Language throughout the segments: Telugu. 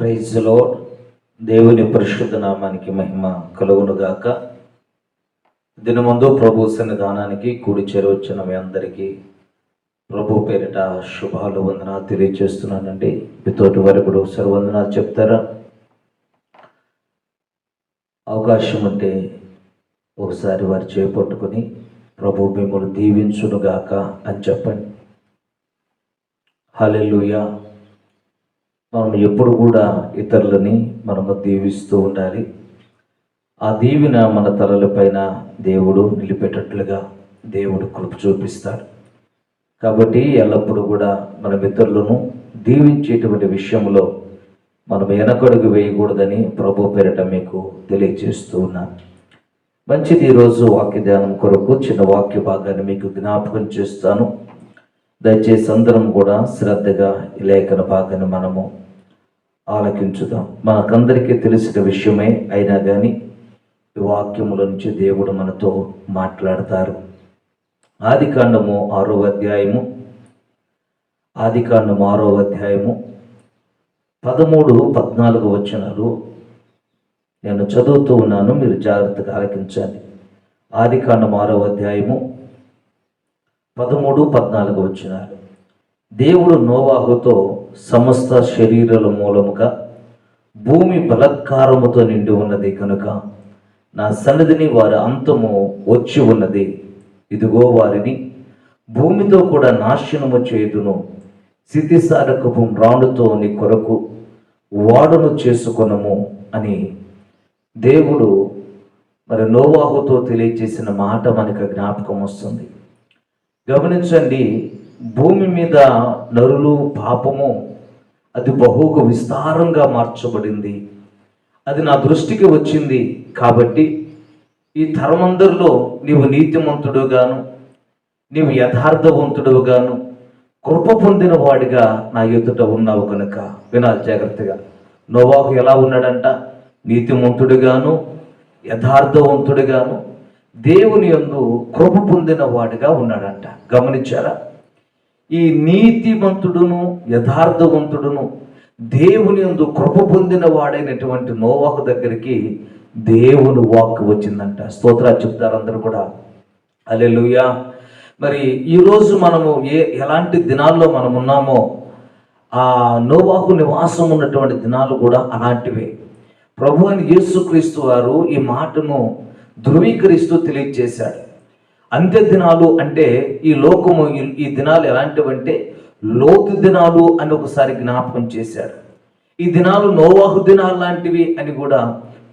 Praise the lord. దేవుని పరిశుద్ధ నామానికి మహిమ కలుగునుగాక. దినమందు ప్రభు సన్నిధానానికి కూడి చేరవచ్చిన మీ అందరికీ ప్రభు పేరిట శుభాలు వందనాలు తెలియజేస్తున్నానండి. మీతోటి వరకు సర్వందనాలు చెప్తారా? అవకాశం ఉంటే ఒకసారి వారు చేపట్టుకొని ప్రభు మిమ్మల్ని దీవించునుగాక అని చెప్పండి. హల్లెలూయా. మనం ఎప్పుడు కూడా ఇతరులని మనము దీవిస్తూ ఉండాలి. ఆ దీవెన మన తలలపైన దేవుడు నిలిపేటట్లుగా దేవుడు కృప చూపిస్తాడు. కాబట్టి ఎల్లప్పుడూ కూడా మన ఇతరులను దీవించేటువంటి విషయంలో మనం వెనకడుగు వేయకూడదని ప్రభు పేరిట మీకు తెలియజేస్తూ ఉన్నాను. మంచిది. ఈరోజు వాక్య ధ్యానం కొరకు చిన్న వాక్య భాగాన్ని మీకు జ్ఞాపకం చేస్తాను. దయచేసి అందరం కూడా శ్రద్ధగా ఈ లేఖన భాగాన్ని మనము ఆలకించుదాం. మనకందరికీ తెలిసిన విషయమే అయినా కానీ ఈ వాక్యముల నుంచి దేవుడు మనతో మాట్లాడతారు. ఆదికాండము 6వ అధ్యాయము 13-14 వచనాలు నేను చదువుతూ ఉన్నాను, మీరు జాగ్రత్తగా ఆలకించండి. ఆదికాండము 6వ అధ్యాయము 13-14 వచనాలు. దేవుడు నోవాహుతో, సమస్త శరీరాల మూలముగా భూమి బలత్కారముతో నిండి ఉన్నది కనుక నా సన్నిధిని వారి అంతము వచ్చి ఉన్నది. ఇదిగో వారిని భూమితో కూడా నాశనము చేయుదును. స్థితిసారకపు రాణుతో నీ కొరకు వాడును చేసుకొనము అని దేవుడు మరి నోవాహుతో తెలియజేసిన మాట మనకు జ్ఞాపకం వస్తుంది. గమనించండి, భూమి మీద నరులు పాపము అది బహుగా విస్తారంగా మార్చబడింది. అది నా దృష్టికి వచ్చింది. కాబట్టి ఈ తరమందరిలో నీవు నీతిమంతుడుగాను, నీవు యథార్థవంతుడుగాను, కృప పొందిన వాడిగా నా ఎదుట ఉన్నావు కనుక వినాలి జాగ్రత్తగా. నోవాహు ఎలా ఉన్నాడంట? నీతిమంతుడుగాను, యథార్థవంతుడుగాను, దేవుని యందు కృప పొందిన వాడిగా ఉన్నాడంట. గమనించారా? ఈ నీతిమంతుడును యథార్థవంతుడును దేవుని యందు కృప పొందిన వాడైనటువంటి నోవాహు దగ్గరికి దేవుని వాక్కు వచ్చిందంట. స్తోత్రాలు చెప్తారు అందరూ కూడా. హల్లెలూయా. మరి ఈరోజు మనము ఎలాంటి దినాల్లో మనం ఉన్నామో ఆ నోవాహు నివాసం ఉన్నటువంటి దినాలు కూడా అలాంటివే. ప్రభు అయిన యేసుక్రీస్తు వారు ఈ మాటను ధృవీకరిస్తూ తెలియజేశాడు. అంత్య దినాలు అంటే ఈ లోకము, ఈ దినాలు ఎలాంటివంటే లోతు దినాలు అని ఒకసారి జ్ఞాపకం చేశాడు. ఈ దినాలు నోవాహు దినాలు లాంటివి అని కూడా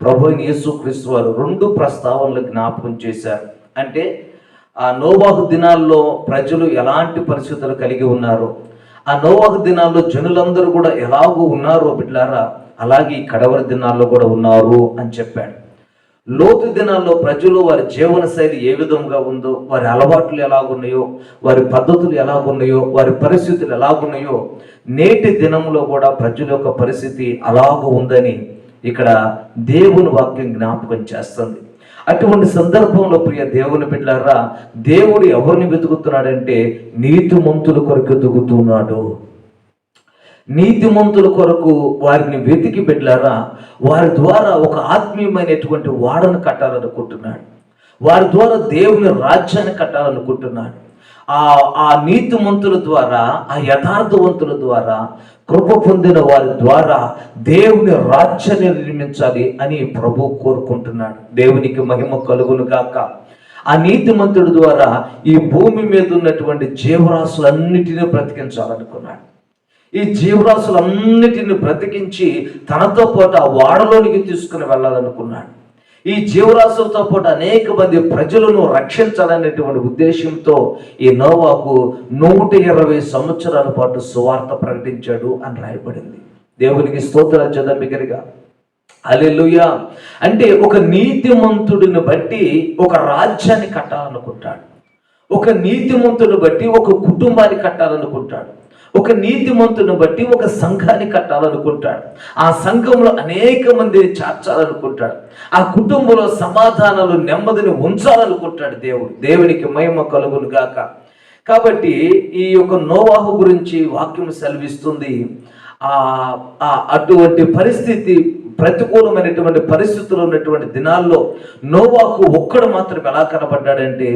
ప్రభు అయిన యేసుక్రీస్తు వారు 2 ప్రస్తావనలు జ్ఞాపకం చేశారు. అంటే ఆ నోవాహు దినాల్లో ప్రజలు ఎలాంటి పరిస్థితులు కలిగి ఉన్నారో, ఆ నోవాహు దినాల్లో జనులందరూ కూడా ఎలాగూ ఉన్నారో బిడ్డలారా, అలాగే ఈ కడవరి దినాల్లో కూడా ఉన్నారు అని చెప్పాడు. లోతు దినాల్లో ప్రజలు వారి జీవన శైలి ఏ విధంగా ఉందో, వారి అలవాట్లు ఎలాగున్నాయో, వారి పద్ధతులు ఎలాగున్నాయో, వారి పరిస్థితులు ఎలాగున్నాయో, నేటి దినంలో కూడా ప్రజల యొక్క పరిస్థితి అలాగూ ఉందని ఇక్కడ దేవుని వాక్యం జ్ఞాపకం చేస్తుంది. అటువంటి సందర్భంలో ప్రియ దేవుని బిడ్డలారా, దేవుడు ఎవరిని వెతుకుతున్నాడంటే నీతిమంతుల కొరకు వెతుకుతున్నాడు. నీతిమంతుల కొరకు వారిని వెతికి బిడ్డలారా, వారి ద్వారా ఒక ఆత్మీయమైనటువంటి వాడను కట్టాలనుకుంటున్నాడు. వారి ద్వారా దేవుని రాజ్యాన్ని కట్టాలనుకుంటున్నాడు. ఆ నీతిమంతుల ద్వారా, ఆ యథార్థవంతుల ద్వారా, కృప పొందిన వారి ద్వారా దేవుని రాజ్యాన్ని నిర్మించాలి అని ప్రభు కోరుకుంటున్నాడు. దేవునికి మహిమ కలుగును గాక. ఆ నీతిమంతుడి ద్వారా ఈ భూమి మీద ఉన్నటువంటి జీవరాశులన్నిటినీ బ్రతికించాలనుకున్నాడు. ఈ జీవరాశులన్నిటిని బ్రతికించి తనతో పాటు ఆ వాడలోనికి తీసుకుని వెళ్ళాలనుకున్నాడు. ఈ జీవరాశులతో పాటు అనేక మంది ప్రజలను రక్షించాలనేటువంటి ఉద్దేశంతో ఈ నోవాహు 120 సంవత్సరాల పాటు సువార్త ప్రకటించాడు అని రాయబడింది. దేవునికి స్తోత్రాలు చేద్దాం బిగ్గరగా. హల్లెలూయా. అంటే ఒక నీతిమంతుడిని బట్టి ఒక రాజ్యాన్ని కట్టాలనుకుంటాడు. ఒక నీతిమంతుడిని బట్టి ఒక కుటుంబాన్ని కట్టాలనుకుంటాడు. ఒక నీతిమంతుని బట్టి ఒక సంఘాన్ని కట్టాలనుకుంటాడు. ఆ సంఘంలో అనేక మందిని చేర్చాలనుకుంటాడు. ఆ కుటుంబంలో సమాధానాలు, నెమ్మదిని ఉంచాలనుకుంటాడు దేవుడు. దేవునికి మహిమ కలుగును గాక. కాబట్టి ఈ యొక్క నోవాహు గురించి వాక్యం సెలవిస్తుంది. అటువంటి పరిస్థితి, ప్రతికూలమైనటువంటి పరిస్థితులు ఉన్నటువంటి దినాల్లో నోవాహు ఒక్కడు మాత్రం ఎలా కనబడ్డాడంటే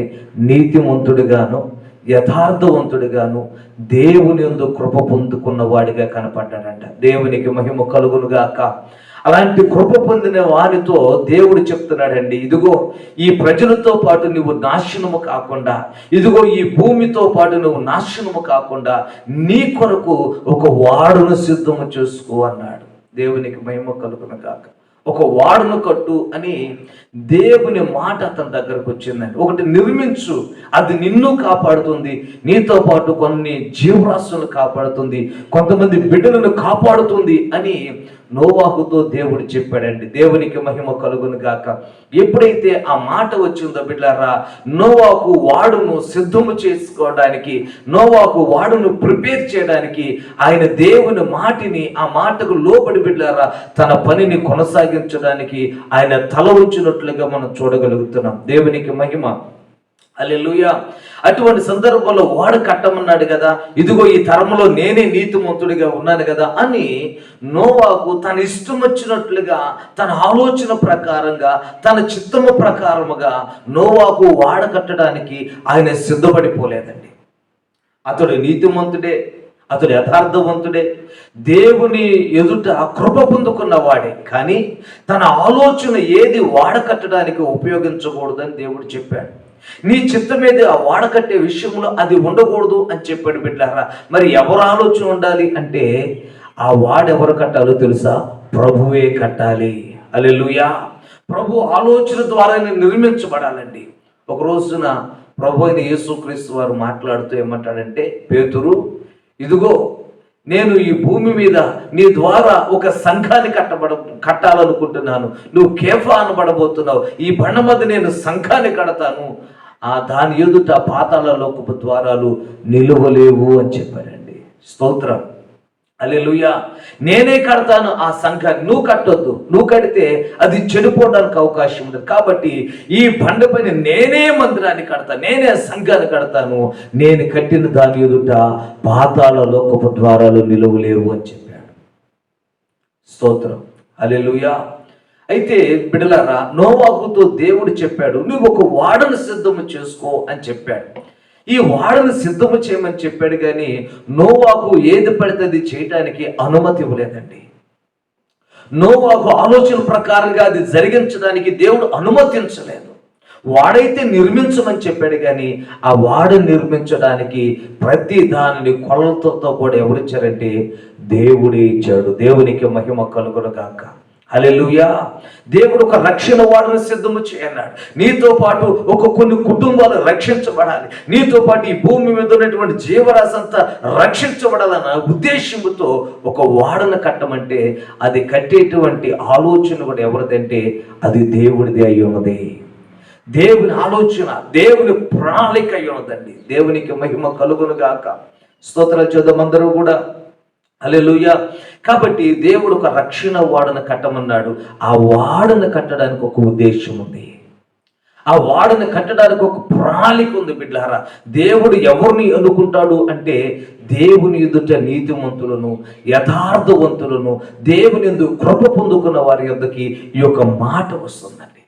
నీతిమంతుడిగాను యథార్థవంతుడిగాను దేవుని యందు కృప పొందుకున్న వాడిగా కనపడ్డాడంట. దేవునికి మహిమ కలుగునుగాక. అలాంటి కృప పొందిన వారితో దేవుడు చెప్తున్నాడండి, ఇదిగో ఈ ప్రజలతో పాటు నువ్వు నాశనము కాకుండా, ఇదిగో ఈ భూమితో పాటు నువ్వు నాశనము కాకుండా నీ కొరకు ఒక వాడును సిద్ధము చేసుకో అన్నాడు. దేవునికి మహిమ కలుగును కాక. ఒక వాడును కట్టు అని దేవుని మాట అతని దగ్గరకు వచ్చిందండి. ఒకటి నిర్మించు, అది నిన్ను కాపాడుతుంది, నీతో పాటు కొన్ని జీవరాశులను కాపాడుతుంది, కొంతమంది బిడ్డలను కాపాడుతుంది అని నోవాహుతో దేవుడు చెప్పాడండి. దేవునికి మహిమ కలుగును గాక. ఎప్పుడైతే ఆ మాట వచ్చిందో బిడ్డలారా, నోవాహు వాడును సిద్ధము చేసుకోవడానికి, నోవాహు వాడును ప్రిపేర్ చేయడానికి ఆయన దేవుని మాటిని, ఆ మాటకు లోబడి బిడ్డలారా తన పనిని కొనసాగించడానికి ఆయన తల ఉంచినట్లుగా మనం చూడగలుగుతున్నాం. దేవునికి మహిమ. హల్లెలూయా. అటువంటి సందర్భంలో వాడు కట్టమన్నాడు కదా, ఇదిగో ఈ తరంలో నేనే నీతిమంతుడిగా ఉన్నాను కదా అని నోవాహు తన ఇష్టం వచ్చినట్లుగా, తన ఆలోచన ప్రకారంగా, తన చిత్తము ప్రకారముగా నోవాహు వాడ కట్టడానికి ఆయన సిద్ధపడిపోలేదండి. అతడు నీతిమంతుడే, అతడు యథార్థవంతుడే, దేవుని ఎదుట కృప పొందుకున్నవాడే. కానీ తన ఆలోచన ఏది వాడకట్టడానికి ఉపయోగించకూడదని దేవుడు చెప్పాడు. నీ చిత్తమేది ఆ వాడకట్టే విషయంలో అది ఉండకూడదు అని చెప్పాడు బిడ్డలారా. మరి ఎవరు ఆలోచన ఉండాలి అంటే ఆ వాడెవరు కట్టాలో తెలుసా? ప్రభువే కట్టాలి. హల్లెలూయా. ప్రభు ఆలోచన ద్వారానే నిర్మించబడాలండి. ఒక రోజున ప్రభు అయిన యేసుక్రీస్తు వారు మాట్లాడుతూ ఏమంటాడంటే, పేతురు, ఇదిగో నేను ఈ భూమి మీద నీ ద్వారా ఒక సంఘాన్ని కట్టాలనుకుంటున్నాను. నువ్వు కేఫా అనబడబోతున్నావు. ఈ బండ మీద నేను సంఘాన్ని కడతాను, దాని ఎదుట పాతాళలోకపు ద్వారాలు నిలువలేవు అని చెప్పారండి. స్తోత్రం. హల్లెలూయా. నేనే కడతాను ఆ సంఘాన్ని, నువ్వు కట్టొద్దు. నువ్వు కడితే అది చెడిపోవడానికి అవకాశం ఉంది. కాబట్టి ఈ బండ పైన నేనే మందిరాన్ని కడతాను, నేనే సంఘాన్ని కడతాను, నేను కట్టిన దాని ఎదుట పాతాళలోకపు ద్వారాలు నిలువలేవు అని చెప్పాడు. స్తోత్రం. హల్లెలూయా. అయితే బిడ్డలారా, నోవాహుతో దేవుడు చెప్పాడు, నువ్వు ఒక వాడను సిద్ధము చేసుకో అని చెప్పాడు. ఈ వాడను సిద్ధము చేయమని చెప్పాడు, కానీ నోవాహు ఏది పడితే అది చేయటానికి అనుమతి ఇవ్వలేదండి. నోవాహు ఆలోచన ప్రకారంగా అది జరిగించడానికి దేవుడు అనుమతించలేదు. వాడైతే నిర్మించమని చెప్పాడు, కానీ ఆ వాడు నిర్మించడానికి ప్రతి దానిని కొలతతో కూడా ఎవరిచ్చారంటే దేవుడే ఇచ్చాడు. దేవునికి మహిమ కలుగును గాక. హల్లెలూయా. దేవుడు ఒక రక్షణ వాడను సిద్ధము చేయన్నాడు. నీతో పాటు కొన్ని కుటుంబాలు రక్షించబడాలి, నీతో పాటు ఈ భూమి మీద ఉన్నటువంటి జీవరాశి అంతా రక్షించబడాలన్న ఉద్దేశంతో ఒక వాడను కట్టమంటే అది కట్టేటువంటి ఆలోచన కూడా ఎవరిదంటే అది దేవుడిది అయి ఉన్నది. దేవుని ఆలోచన, దేవుని ప్రణాళిక అయి ఉన్నదండి. దేవునికి మహిమ కలుగును గాక. స్తోత్రాలు చేద్దాం అందరూ కూడా. హల్లెలూయా. కాబట్టి దేవుడు ఒక రక్షణ వాడను కట్టమన్నాడు. ఆ వాడను కట్టడానికి ఒక ఉద్దేశం ఉంది, ఆ వాడను కట్టడానికి ఒక ప్రణాళిక ఉంది బిడ్డలారా. దేవుడు ఎవరిని అనుకుంటాడు అంటే దేవుని ఎదుట నీతిమంతులను, యథార్థవంతులను, దేవుని యందు కృప పొందుకున్న వారి యొద్దకి ఈ యొక్క మాట వస్తుందండి.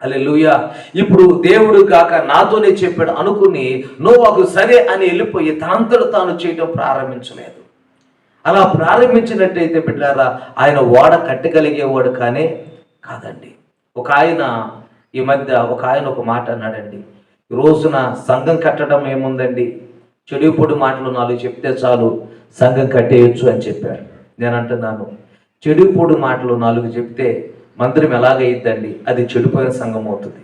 హల్లెలూయా. ఇప్పుడు దేవుడు కాక నాతోనే చెప్పాడు అనుకుని నోవాహు సరే అని వెళ్ళిపోయి తనంతట తాను చేయడం ప్రారంభించలేదు. అలా ప్రారంభించినట్టయితే బిడ్డలారా ఆయన వాడ కట్టగలిగేవాడు కాదండి. ఈ మధ్య ఒక ఆయన ఒక మాట అన్నాడండి, ఈ రోజున సంఘం కట్టడం ఏముందండి, చెడుపుడు మాటలు 4 చెప్తే చాలు సంఘం కట్టేయచ్చు అని చెప్పాడు. నేను అంటున్నాను, చెడుపుడు మాటలు 4 చెప్తే మందిరం ఎలాగైద్దండి? అది చెడిపోయిన సంఘం అవుతుంది.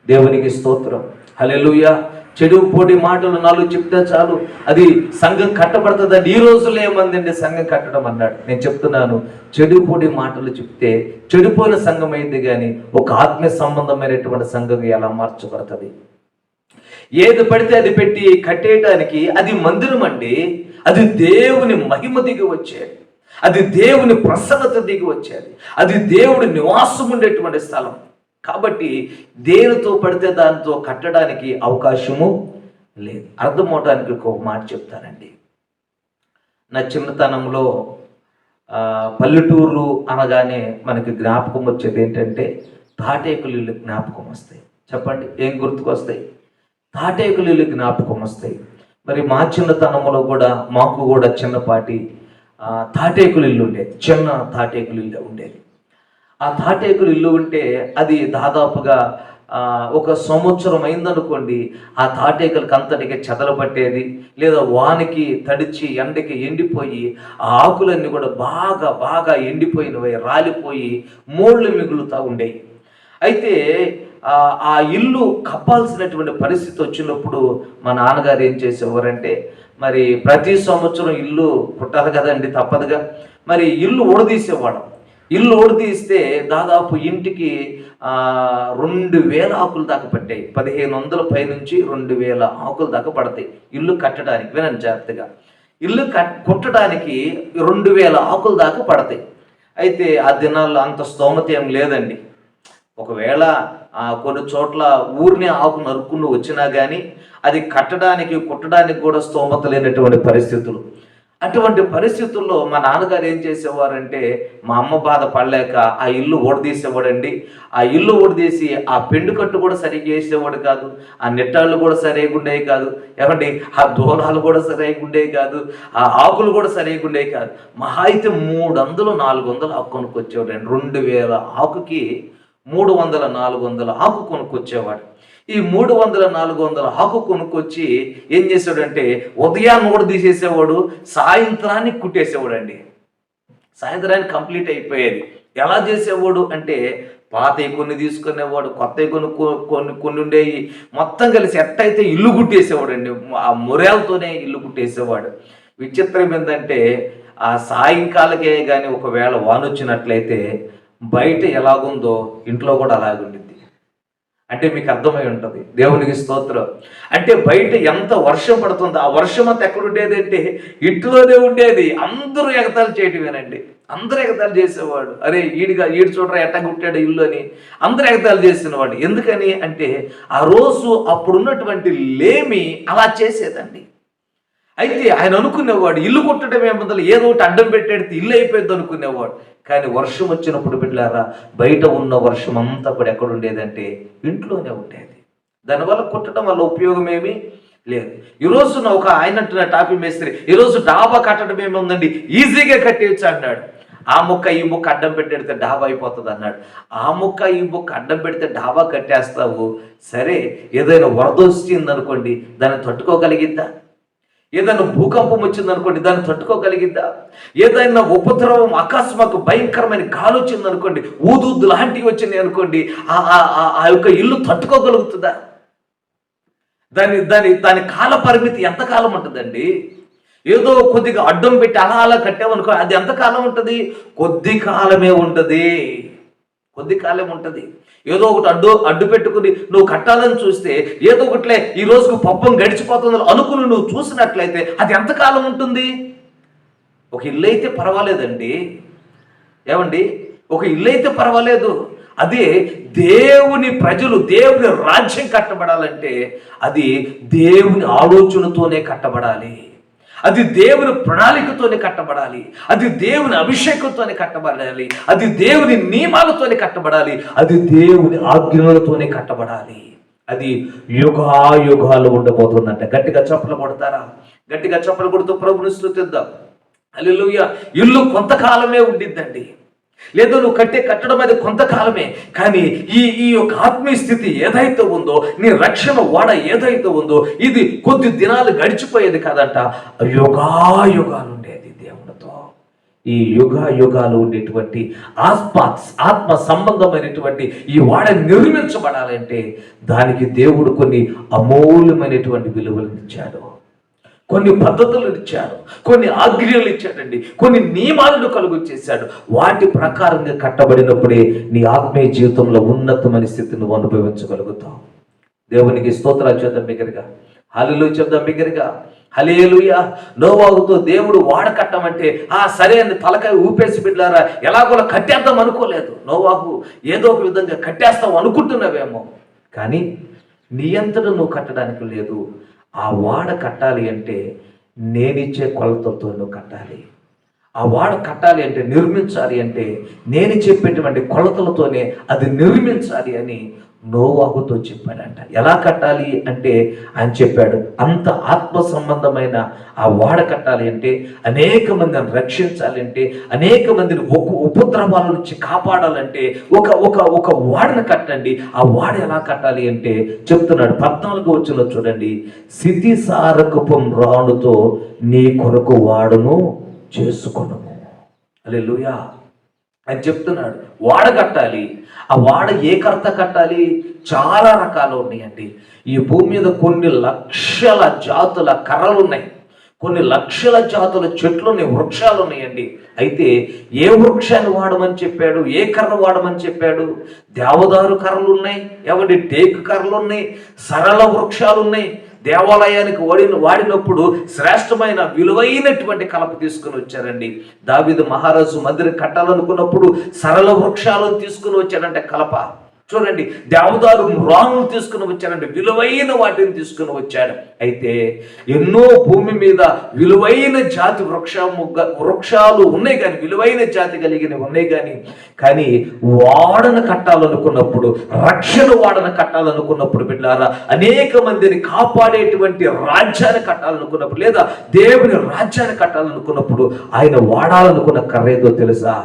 దేవునికి స్తోత్రం. హల్లెలూయా. చెడు పొడి మాటలు 4 చెప్తే చాలు అది సంఘం కట్టబడుతుందండి. ఈ రోజుల్లో ఏమందండి సంఘం కట్టడం అన్నాడు. నేను చెప్తున్నాను, చెడు పొడి మాటలు చెప్తే చెడిపోయిన సంఘం అయింది, కానీ ఒక ఆత్మీయ సంబంధమైనటువంటి సంఘం ఎలా మార్చబడుతుంది? ఏది పడితే అది పెట్టి కట్టేయడానికి అది మందిరం అండి. అది దేవుని మహిమ దిగి వచ్చేది, అది దేవుని ప్రసన్నత దిగి వచ్చేది, అది దేవుడి నివాసం ఉండేటువంటి స్థలం. కాబట్టి దేనితో పడితే దానితో కట్టడానికి అవకాశము లేదు. అర్థమవటానికి ఒక మాట చెప్తానండి. నా చిన్నతనంలో పల్లెటూరు అనగానే మనకి జ్ఞాపకం వచ్చేది ఏంటంటే తాటేకులు ఇల్లు జ్ఞాపకం వస్తాయి. చెప్పండి, ఏం గుర్తుకొస్తాయి? తాటేకులు ఇల్లు జ్ఞాపకం వస్తాయి. మరి మా చిన్నతనంలో కూడా మాకు కూడా చిన్నపాటి తాటేకులు ఇల్లు ఉండేది. చిన్న తాటేకులు ఇల్లు ఉండేది. ఆ తాటేకులు ఇల్లు ఉంటే అది దాదాపుగా ఒక సంవత్సరం అయిందనుకోండి, ఆ తాటేకులకి అంతటికి చెదలు పట్టేది, లేదా వానికి తడిచి ఎండకి ఎండిపోయి ఆ ఆకులన్నీ కూడా బాగా బాగా ఎండిపోయినవి, రాలిపోయి మోళ్ళు మిగులుతూ ఉండేవి. అయితే ఆ ఇల్లు కప్పాల్సినటువంటి పరిస్థితి వచ్చినప్పుడు మా నాన్నగారు ఏం చేసేవారంటే, మరి ప్రతి సంవత్సరం ఇల్లు కుట్టాలి కదండి, తప్పదుగా. మరి ఇల్లు ఊడదీసేవాడు. ఇల్లు ఊడదీస్తే దాదాపు ఇంటికి 2000 ఆకులు దాకా పట్టాయి. 1500 పైనుంచి 2000 ఆకులు దాకా పడతాయి ఇల్లు కట్టడానికి. వినండి జాగ్రత్తగా, ఇల్లు కుట్టడానికి 2000 ఆకులు దాకా పడతాయి. అయితే ఆ దినాల్లో అంత స్తోమత ఏం లేదండి. ఒకవేళ కొన్ని చోట్ల ఊరిని ఆకు నరుక్కుని వచ్చినా కానీ అది కట్టడానికి కుట్టడానికి కూడా స్తోమత లేనటువంటి పరిస్థితులు. అటువంటి పరిస్థితుల్లో మా నాన్నగారు ఏం చేసేవారంటే, మా అమ్మ బాధ పడలేక ఆ ఇల్లు ఊడదీసేవాడండి. ఆ ఇల్లు ఊడదీసి ఆ పెండు కట్టు కూడా సరిగ్గా చేసేవాడు కాదు, ఆ నెట్టాళ్ళు కూడా సరిగ్గా ఉండేవి కాదు, ఏమండి ఆ దూరాలు కూడా సరిగ్గా ఉండేవి కాదు, ఆ ఆకులు కూడా సరిగ్గా ఉండేవి కాదు. మహా అయితే 300 400 ఆకు కొనుక్కొచ్చేవాడండి. 2000 ఆకుకి 300 400 ఆకు కొనుక్కొచ్చేవాడు. ఈ 300 400 ఆకు కొనుక్కొచ్చి ఏం చేశాడంటే, ఉదయాన్ని కూడా తీసేసేవాడు, సాయంత్రానికి కుట్టేసేవాడు అండి. సాయంత్రానికి కంప్లీట్ అయిపోయేది. ఎలా చేసేవాడు అంటే, పాతవి కొన్ని తీసుకునేవాడు, కొత్తవి కొన్ని ఉండేవి, మొత్తం కలిసి ఎట్టయితే ఇల్లు కుట్టేసేవాడు అండి. ఆ మురేలతోనే ఇల్లు కుట్టేసేవాడు. విచిత్రం ఏంటంటే, ఆ సాయంకాలకే కానీ ఒకవేళ వానొచ్చినట్లయితే బయట ఎలాగుందో ఇంట్లో కూడా అలాగే ఉండింది. అంటే మీకు అర్థమై ఉంటుంది. దేవునికి స్తోత్రం. అంటే బయట ఎంత వర్షం పడుతుందో ఆ వర్షం అంతా ఎక్కడ ఉండేది అంటే ఇంట్లోనే ఉండేది. అందరూ ఎగతాళి చేయటమేనండి. అందరూ ఎగతాళి చేసేవాడు. అరే ఈడు చూడరా ఎట్ట గుట్టాడు ఇల్లు అని అందరూ ఎగతాళి చేసినవాడు. ఎందుకని అంటే ఆ రోజు అప్పుడున్నటువంటి లేమి అలా చేసేదండి. అయితే ఆయన అనుకునేవాడు, ఇల్లు కుట్టడం ఏముందో, ఏదో ఒకటి అడ్డం పెట్టేది ఇల్లు అయిపోయింది అనుకునేవాడు. కానీ వర్షం వచ్చినప్పుడు బిడ్డలారా, బయట ఉన్న వర్షం అంతా కూడా ఎక్కడ ఉండేదంటే ఇంట్లోనే ఉండేది. దానివల్ల కుట్టడం వల్ల ఉపయోగం ఏమీ లేదు. ఈరోజు ఒక ఆయన టాపీ మేస్త్రి, ఈరోజు డాబా కట్టడం ఏముందండి, ఈజీగా కట్టేయచ్చు అన్నాడు. ఆ ముక్క ఈ ముక్క అడ్డం పెట్టేడితే డాబా అయిపోతుంది అన్నాడు. ఆ ముక్క ఈ ముక్క అడ్డం పెడితే డాబా కట్టేస్తావు. సరే, ఏదైనా వరద వచ్చిందనుకోండి, దాన్ని తట్టుకోగలిగిద్దా? ఏదైనా భూకంపం వచ్చిందనుకోండి, దాన్ని తట్టుకోగలిగిద్దా? ఏదైనా ఉపద్రవం అకస్మాత్తు భయంకరమైన గాలి వచ్చిందనుకోండి, ఊదు లాంటివి వచ్చినాయి అనుకోండి, ఆ యొక్క ఇల్లు తట్టుకోగలుగుతుందా? దాని కాల పరిమితి ఎంతకాలం ఉంటుందండి? ఏదో కొద్దిగా అడ్డం పెట్టి అలా కట్టామనుకో, అది ఎంతకాలం ఉంటుంది? కొద్ది కాలమే ఉంటుంది. కొద్ది కాలం ఉంటుంది. ఏదో ఒకటి అడ్డు పెట్టుకుని నువ్వు కట్టాలని చూస్తే ఏదో ఒకటిలే ఈ రోజుకు పప్పం గడిచిపోతుంది అనుకుని నువ్వు చూసినట్లయితే అది ఎంతకాలం ఉంటుంది? ఒక ఇల్లు అయితే పర్వాలేదండి, ఏమండి, ఒక ఇల్లు అయితే పర్వాలేదు. అదే దేవుని ప్రజలు, దేవుని రాజ్యం కట్టబడాలంటే అది దేవుని ఆలోచనతోనే కట్టబడాలి. అది దేవుని ప్రణాళికతోనే కట్టబడాలి. అది దేవుని అభిషేకంతోనే కట్టబడాలి. అది దేవుని నియమాలతోనే కట్టబడాలి. అది దేవుని ఆజ్ఞలతోనే కట్టబడాలి. అది యుగాలు ఉండబోతుందంట. గట్టిగా చప్పలు కొడతారా? గట్టిగా చప్పలు కొడుతూ ప్రభుని స్తుతిద్దాం. హల్లెలూయా. ఇల్లు కొంతకాలమే ఉండిద్దండి, లేదా నువ్వు కట్టడం అది కొంతకాలమే. కానీ ఈ యొక్క ఆత్మీయ స్థితి ఏదైతే ఉందో, నీ రక్షణ వాడ ఏదైతే ఉందో, ఇది కొద్ది దినాలు గడిచిపోయేది కాదంట, యుగాలు ఉండేది దేవునితో. ఈ యుగాలు ఉండేటువంటి ఆత్మ సంబంధమైనటువంటి ఈ వాడ నిర్మించబడాలంటే దానికి దేవుడు కొన్ని అమూల్యమైనటువంటి విలువలను ఇచ్చాడు, కొన్ని పద్ధతులు ఇచ్చాడు, కొన్ని ఆజ్ఞలు ఇచ్చాడండి, కొన్ని నియమాలను కలుగు చేశాడు. వాటి ప్రకారంగా కట్టబడినప్పుడే నీ ఆత్మీయ జీవితంలో ఉన్నతమైన స్థితిని నువ్వు అనుభవించగలుగుతావు. దేవునికి స్తోత్రాలు చేద్దాం బిగ్గరగా, హల్లెలూయా చెప్దాం బిగ్గరగా, హల్లెలూయా. నోవాహుతో దేవుడు వాడ కట్టమంటే సరే అని తలకాయ ఊపేసి బిడ్డలారా ఎలాగోలా కట్టేద్దాం అనుకోలేదు. నోవాహు ఏదో ఒక విధంగా కట్టేస్తావు అనుకుంటున్నావేమో, కానీ నీ అంతటా నువ్వు కట్టడానికి లేదు. ఆ వాడ కట్టాలి అంటే నేనిచ్చే కొలతలతో నువ్వు కట్టాలి. ఆ వాడ కట్టాలి అంటే, నిర్మించాలి అంటే నేను చెప్పేటువంటి కొలతలతోనే అది నిర్మించాలి అని నోవాహుతో చెప్పాడంట. ఎలా కట్టాలి అంటే ఆయన చెప్పాడు, అంత ఆత్మ సంబంధమైన ఆ వాడ కట్టాలి అంటే, అనేక మందిని రక్షించాలి అంటే, అనేక మందిని ఉపద్రవాల నుంచి కాపాడాలంటే ఒక ఒక ఒక వాడను కట్టండి. ఆ వాడ ఎలా కట్టాలి అంటే చెప్తున్నాడు. 14వ వచనంలో చూడండి, స్థితిసారకపు రాణుతో నీ కొరకు వాడును చేసుకొను. హల్లెలూయా అని చెప్తున్నాడు. వాడ కట్టాలి. ఆ వాడ ఏ కర్త కట్టాలి? చాలా రకాలు ఉన్నాయండి. ఈ భూమి మీద కొన్ని లక్షల జాతుల కర్రలు ఉన్నాయి, కొన్ని లక్షల జాతుల చెట్లు ఉన్నాయి, వృక్షాలు ఉన్నాయండి. అయితే ఏ వృక్షాన్ని వాడమని చెప్పాడు? ఏ కర్ర వాడమని చెప్పాడు? దేవదారు కర్రలు ఉన్నాయి, ఎవరి టేకు కర్రలు ఉన్నాయి, సరళ వృక్షాలు ఉన్నాయి. దేవాలయానికి వాడినప్పుడు శ్రేష్టమైన విలువైనటువంటి కలప తీసుకుని వచ్చారండి. దావీదు మహారాజు మందిరం కట్టాలనుకున్నప్పుడు సరళ వృక్షాలను తీసుకుని వచ్చాడంటే కలప. చూడండి, దేవదారు రాణులు తీసుకుని వచ్చాడంటే విలువైన వాటిని తీసుకుని వచ్చాడు. అయితే ఎన్నో భూమి మీద విలువైన జాతి వృక్షాలు ఉన్నాయి, కానీ విలువైన జాతి కలిగినవి ఉన్నాయి. కానీ వాడను కట్టాలనుకున్నప్పుడు, రక్షణ వాడను కట్టాలనుకున్నప్పుడు బిడ్డలారా, అనేక మందిని కాపాడేటువంటి రాజ్యాన్ని కట్టాలనుకున్నప్పుడు, లేదా దేవుని రాజ్యాన్ని కట్టాలనుకున్నప్పుడు ఆయన వాడాలనుకున్న కర్రేదో తెలుసా?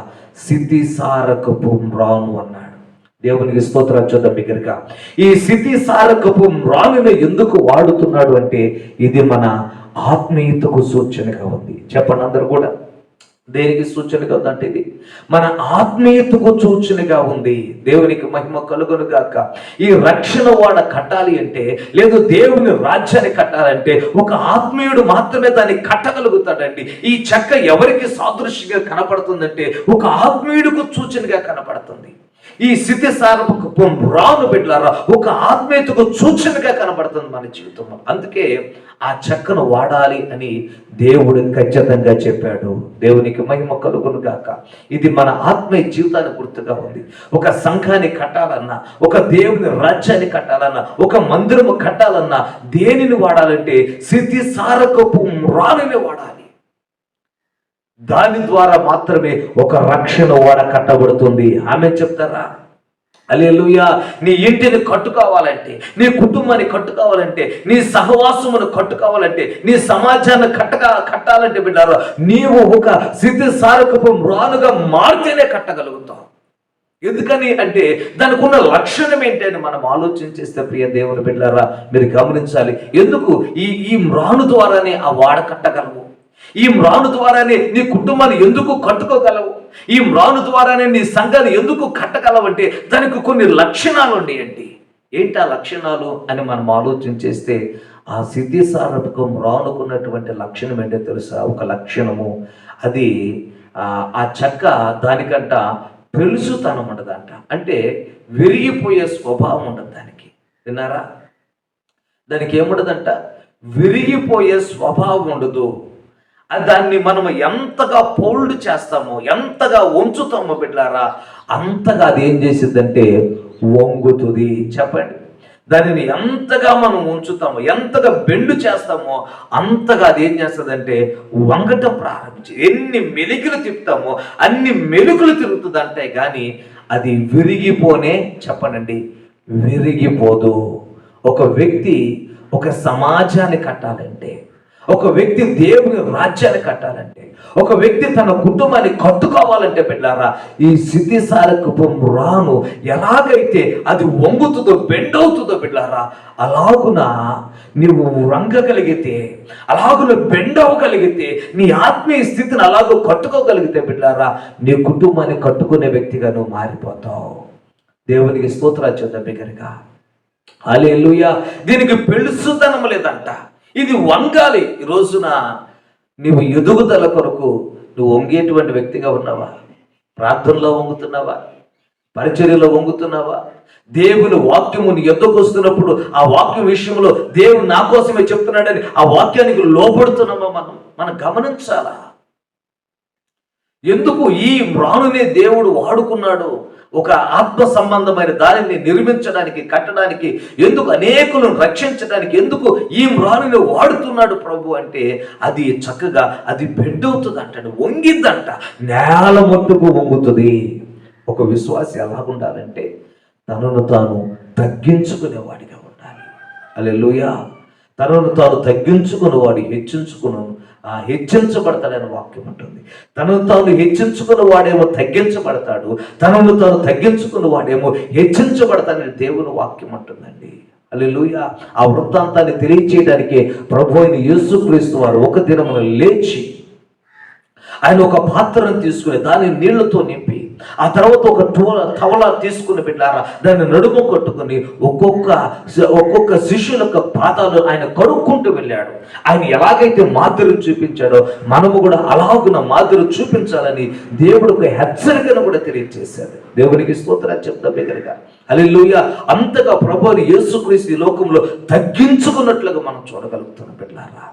స్థితిసారకపు రాను అన్నాడు. దేవునికి స్తోత్రం. చూద్దాం బిగ్గరగా. ఈ స్థితిసారకపు రాణిని ఎందుకు వాడుతున్నాడు అంటే, ఇది మన ఆత్మీయతకు సూచనగా ఉంది. చెప్పండి అందరూ కూడా, దేనికి సూచనగా ఉందంటే ఇది మన ఆత్మీయతకు సూచనగా ఉంది. దేవునికి మహిమ కలుగును గాక. ఈ రక్షణ వాడ కట్టాలి అంటే, లేదు దేవుని రాజ్యాన్ని కట్టాలంటే, ఒక ఆత్మీయుడు మాత్రమే దాన్ని కట్టగలుగుతాడండి. ఈ చెక్క ఎవరికి సాదృశ్యంగా కనపడుతుందంటే, ఒక ఆత్మీయుడికి సూచనగా కనపడుతుంది. ఈ స్థితిసారకపు రాను బిడ్డలారా, ఒక ఆత్మీయతకు సూచనగా కనబడుతుంది మన జీవితంలో. అందుకే ఆ చెక్కను వాడాలి అని దేవుడు ఖచ్చితంగా చెప్పాడు. దేవునికి మహిమ కలుగును గాక. ఇది మన ఆత్మీయ జీవితానికి గుర్తుగా ఉంది. ఒక సంఘాన్ని కట్టాలన్నా, ఒక దేవుని రాజ్యాన్ని కట్టాలన్నా, ఒక మందిరము కట్టాలన్నా దేనిని వాడాలంటే స్థితిసారకపు రాణిని వాడాలి. దాని ద్వారా మాత్రమే ఒక రక్షణ వాడ కట్టబడుతుంది. ఆమె చెప్తారా? హల్లెలూయా. నీ ఇంటిని కట్టుకోవాలంటే, నీ కుటుంబాన్ని కట్టుకోవాలంటే, నీ సహవాసమును కట్టుకోవాలంటే, నీ సమాజాన్ని కట్టాలంటే బిడ్డారా, నీవు ఒక స్థితిసారకపు రానుగా మారితేనే కట్టగలుగుతావు. ఎందుకని అంటే దానికి ఉన్న లక్షణం ఏంటని మనం ఆలోచన చేస్తే, ప్రియ దేవుని బిడ్డలారా, మీరు గమనించాలి. ఎందుకు ఈ మ్రాను ద్వారానే ఆ వాడ కట్టగలవు? ఈ మ్రాను ద్వారానే నీ కుటుంబాన్ని ఎందుకు కట్టుకోగలవు? ఈ మ్రాను ద్వారానే నీ సంఘాన్ని ఎందుకు కట్టగలవంటే దానికి కొన్ని లక్షణాలు ఉన్నాయండి. ఏంటి ఆ లక్షణాలు అని మనం ఆలోచన చేస్తే, ఆ స్థితిసారకపు మ్రానుకున్నటువంటి లక్షణం ఏంటో తెలుసా? ఒక లక్షణము, అది ఆ చెక్క దానికంట పెలుసుతనం ఉండదంట. అంటే విరిగిపోయే స్వభావం ఉండదు దానికి. విన్నారా? దానికి ఏముండదంట? విరిగిపోయే స్వభావం ఉండదు. దాన్ని మనం ఎంతగా ఫోల్డ్ చేస్తామో, ఎంతగా ఉంచుతామో బిడ్డలారా, అంతగా అది ఏం చేసిద్దంటే వంగుతుంది. చెప్పండి, దానిని ఎంతగా మనం ఉంచుతామో, ఎంతగా బెండు చేస్తామో, అంతగా అది ఏం చేస్తుందంటే వంగటం ప్రారంభించి, ఎన్ని మెలికలు తిప్పుతామో అన్ని మెలుకులు తిరుగుతుందంటే కానీ అది విరిగిపోనే, చెప్పనండి, విరిగిపోదు. ఒక వ్యక్తి ఒక సమాజాన్ని కట్టాలంటే, ఒక వ్యక్తి దేవుని రాజ్యాన్ని కట్టాలంటే, ఒక వ్యక్తి తన కుటుంబాన్ని కట్టుకోవాలంటే బిడ్డారా, ఈ స్థితిసారకపు మ్రాను ఎలాగైతే అది వంగుతుందో, బెండవుతుందో బిడ్డారా, అలాగున నీవు వంగగలిగితే, అలాగున బెండవగలిగితే, నీ ఆత్మీయ స్థితిని అలాగూ కట్టుకోగలిగితే బిడ్డారా, నీ కుటుంబాన్ని కట్టుకునే వ్యక్తిగా నువ్వు మారిపోతావు. దేవునికి స్తోత్రాలు చేద్దాం బిగ్గరగా. హల్లెలూయా. దీనికి పెళుసుతనం లేదంట, ఇది వంగాలి. ఈ రోజున నీవు ఎదుగుదల కొరకు నువ్వు వంగేటువంటి వ్యక్తిగా ఉన్నావా? ప్రార్థనలో వంగుతున్నావా? పరిచర్యలో వంగుతున్నావా? దేవుని వాక్యము నీ ఎద్దకు వస్తున్నప్పుడు ఆ వాక్యం విషయంలో దేవుడు నా కోసమే చెప్తున్నాడని ఆ వాక్యానికి లోబడుతున్నామా? మనం గమనించాలా? ఎందుకు ఈ మ్రానునే దేవుడు వాడుకున్నాడు? ఒక ఆత్మ సంబంధమైన దానిని నిర్మించడానికి, కట్టడానికి, ఎందుకు అనేకులను రక్షించడానికి ఎందుకు ఈ మ్రానుని వాడుతున్నాడు ప్రభు అంటే, అది చక్కగా అది బెడ్ అవుతుంది అంటాడు, వంగిద్దంట, నేల మట్టుకు వంగుతుంది. ఒక విశ్వాసి ఎలా ఉండాలంటే తనను తాను తగ్గించుకునేవాడిగా ఉండాలి. హల్లెలూయా. తనను తాను తగ్గించుకునేవాడు హెచ్చించబడతాడని వాక్యం ఉంటుంది. తనను తాను హెచ్చించుకున్న వాడేమో తగ్గించబడతాడు, తనను తాను తగ్గించుకున్న వాడేమో హెచ్చించబడతాడని దేవుని వాక్యం అంటుందండి. హల్లెలూయా. ఆ వృత్తాంతాన్ని తెలియచేయడానికి ప్రభు అయిన యేసుక్రీస్తు వారు ఒక దినమున లేచి ఆయన ఒక పాత్రను తీసుకుని దాన్ని నీళ్లతో నింపి, ఆ తర్వాత ఒక తవల తీసుకుని బిడ్డారా దాన్ని నడుము కట్టుకుని ఒక్కొక్క శిష్యుల యొక్క పాదాలు ఆయన కడుక్కుంటూ వెళ్ళాడు. ఆయన ఎలాగైతే మాదిరి చూపించాడో మనము కూడా అలాగున మాదిరి చూపించాలని దేవుడికి హెచ్చరికను కూడా తెలియజేశాడు. దేవునికి స్తోత్రాలు చెప్తా బిగ్గరగా. హల్లెలూయా. అంతగా ప్రభువుని యేసుక్రీస్తు ఈ లోకంలో తగ్గించుకున్నట్లుగా మనం చూడగలుగుతున్నాం బిడ్డలారా.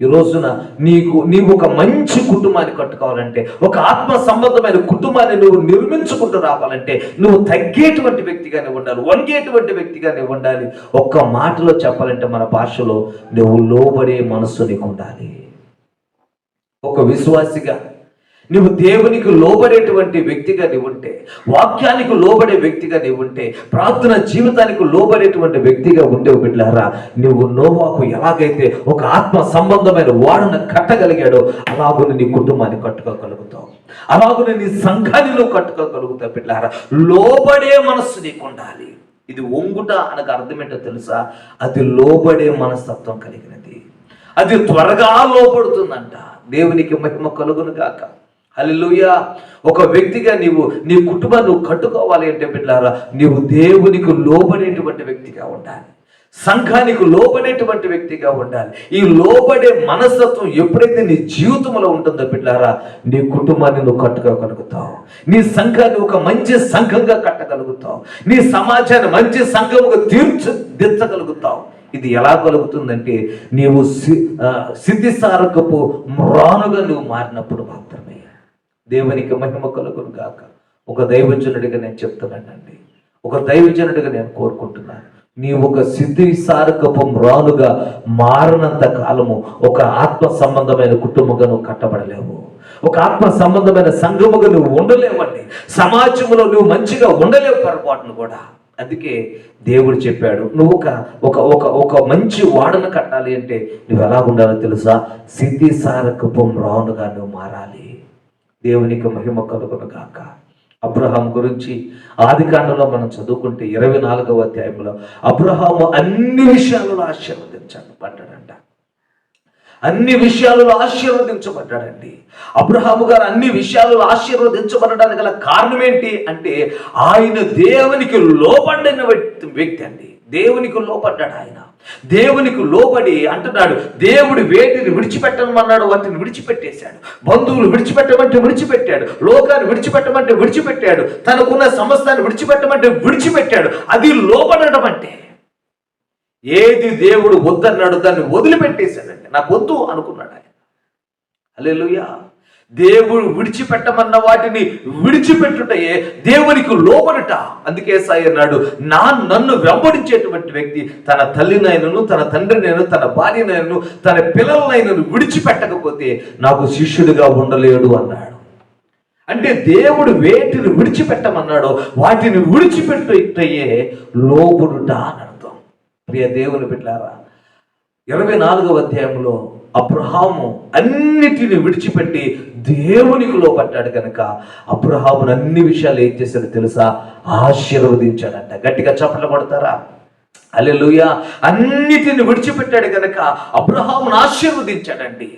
ఈ రోజున నీవు ఒక మంచి కుటుంబాన్ని కట్టుకోవాలంటే, ఒక ఆత్మ సంబంధమైన కుటుంబాన్ని నువ్వు నిర్మించుకుంటూ రావాలంటే నువ్వు తగ్గేటువంటి వ్యక్తిగానే ఉండాలి, వంగేటువంటి వ్యక్తిగానే ఉండాలి. ఒక్క మాటలో చెప్పాలంటే మన భాషలో నువ్వు లోబడే మనస్సు నీకు ఉండాలి. ఒక విశ్వాసిగా నువ్వు దేవునికి లోబడేటువంటి వ్యక్తిగా నీవు ఉంటే, వాక్యానికి లోబడే వ్యక్తిగా నీవు ఉంటే, ప్రార్థన జీవితానికి లోబడేటువంటి వ్యక్తిగా ఉంటే బిడ్డలారా, నువ్వు నోవాకు ఎలాగైతే ఒక ఆత్మ సంబంధమైన వాడును కట్టగలిగాడో అలాగుని నీ కుటుంబాన్ని కట్టుకోగలుగుతావు, అలాగుని నీ సంఘాన్ని నువ్వు కట్టుకోగలుగుతావు బిడ్డలారా. లోబడే మనస్సు నీకు ఉండాలి. ఇది ఒంగుట అనకు అర్థమేంటో తెలుసా? అది లోబడే మనస్తత్వం కలిగినది. అది త్వరగా లోబడుతుందంట. దేవునికి మహిమ కలుగును గాక. హల్లెలూయా. ఒక వ్యక్తిగా నీ కుటుంబాన్ని నువ్వు కట్టుకోవాలి అంటే బిడ్డలారా, నీవు దేవునికి లోబడేటువంటి వ్యక్తిగా ఉండాలి, సంఘానికి లోబడేటువంటి వ్యక్తిగా ఉండాలి. ఈ లోబడే మనస్తత్వం ఎప్పుడైతే నీ జీవితంలో ఉంటుందో బిడ్డలారా, నీ కుటుంబాన్ని నువ్వు కట్టుకోగలుగుతావు, నీ సంఘాన్ని ఒక మంచి సంఘంగా కట్టగలుగుతావు, నీ సమాజాన్ని మంచి సంఘముగా తీర్చిదిద్దగలుగుతావు. ఇది ఎలా కలుగుతుందంటే నీవు సిద్ధిసారకపు మ్రానుగా నువ్వు మారినప్పుడు మాత్రమే. దేవునికి మహిమ కలుగును గాక. ఒక దైవజనుడిగా నేను చెప్తున్నానండి, ఒక దైవజనుడిగా నేను కోరుకుంటున్నాను, నీవు ఒక సిద్ధిసారకపు మ్రానుగా మారినంత కాలము ఒక ఆత్మ సంబంధమైన కుటుంబంగా నువ్వు కట్టబడలేవు, ఒక ఆత్మ సంబంధమైన సంఘముగా నువ్వు ఉండలేవండి, సమాజంలో నువ్వు మంచిగా ఉండలేవు పొరపాటును కూడా. అందుకే దేవుడు చెప్పాడు, నువ్వు ఒక మంచి వాడను కట్టాలి అంటే నువ్వు ఎలా ఉండాలో తెలుసా? సిద్ధిసారకపు మ్రానుగా నువ్వు మారాలి. దేవునికి మహిమ కలుగును గాక. అబ్రహాం గురించి ఆదికాండంలో మనం చదువుకుంటే 24వ అధ్యాయంలో అబ్రహాము అన్ని విషయాలలో ఆశీర్వదించబడ్డాడంట. అన్ని విషయాలలో ఆశీర్వదించబడ్డాడండి. అబ్రహాము గారు అన్ని విషయాలలో ఆశీర్వదించబడడానికి గల కారణం ఏంటి అంటే ఆయన దేవునికి లోబడిన వ్యక్తి అండి. దేవునికి లోబడ్డాడు ఆయన. దేవునికి లోబడి అంటున్నాడు, దేవుడు వేటిని విడిచిపెట్టమన్నాడు వాటిని విడిచిపెట్టేశాడు, బంధువులు విడిచిపెట్టమంటే విడిచిపెట్టాడు, లోకాన్ని విడిచిపెట్టమంటే విడిచిపెట్టాడు, తనకున్న సమస్తాన్ని విడిచిపెట్టమంటే విడిచిపెట్టాడు. అది లోబడడం అంటే. ఏది దేవుడు వద్దన్నాడు దాన్ని వదిలిపెట్టేశాడండి. నాకు వద్దు అనుకున్నాడు ఆయన. హల్లెలూయా. దేవుడు విడిచిపెట్టమన్న వాటిని విడిచిపెట్టుటయే దేవునికి లోబడుట. అందుకే సాయి అన్నాడు, నన్ను వెంబడించేటువంటి వ్యక్తి తన తల్లినైనను, తన తండ్రినైనా, తన భార్యనైనను, తన పిల్లలనైనను విడిచిపెట్టకపోతే నాకు శిష్యుడిగా ఉండలేడు అన్నాడు. అంటే దేవుడు వేటిని విడిచిపెట్టమన్నాడో వాటిని విడిచిపెట్టుటయే లోబడుట అని అర్థం. ప్రియ దేవుని బిడ్డలారా, 24వ అధ్యాయంలో అబ్రహాము అన్నిటిని విడిచిపెట్టి దేవునికి లోపడ్డాడు కనుక అబ్రహామును అన్ని విషయాలు ఏం చేశాడు తెలుసా? ఆశీర్వదించాడంట. గట్టిగా చప్పట్లు కొడతారా? హల్లెలూయా. అన్నిటిని విడిచిపెట్టాడు కనుక అబ్రహామును ఆశీర్వదించాడండి.